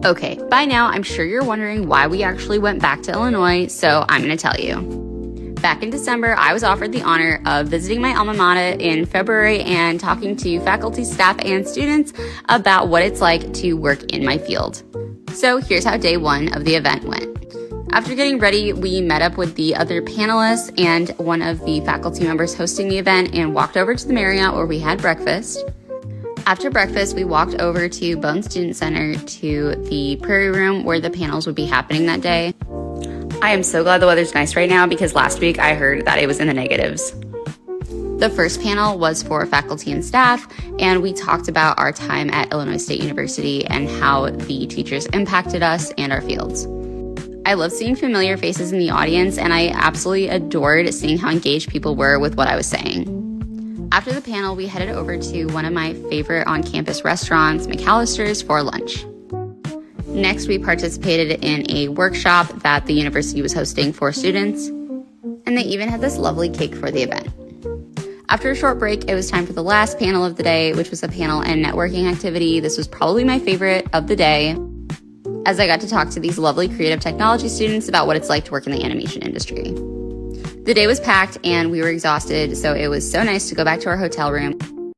Okay, by now I'm sure you're wondering why we actually went back to Illinois, so I'm going to tell you. Back in December, I was offered the honor of visiting my alma mater in February and talking to faculty, staff, and students about what it's like to work in my field. So here's how day one of the event went. After getting ready, we met up with the other panelists and one of the faculty members hosting the event and walked over to the Marriott where we had breakfast. After breakfast, we walked over to Bone Student Center to the Prairie Room where the panels would be happening that day. I am so glad the weather's nice right now because last week I heard that it was in the negatives. The first panel was for faculty and staff, and we talked about our time at Illinois State University and how the teachers impacted us and our fields. I love seeing familiar faces in the audience, and I absolutely adored seeing how engaged people were with what I was saying. After the panel, we headed over to one of my favorite on-campus restaurants, McAllister's, for lunch. Next, we participated in a workshop that the university was hosting for students, and they even had this lovely cake for the event. After a short break, it was time for the last panel of the day, which was a panel and networking activity. This was probably my favorite of the day, as I got to talk to these lovely creative technology students about what it's like to work in the animation industry. The day was packed and we were exhausted, so it was so nice to go back to our hotel room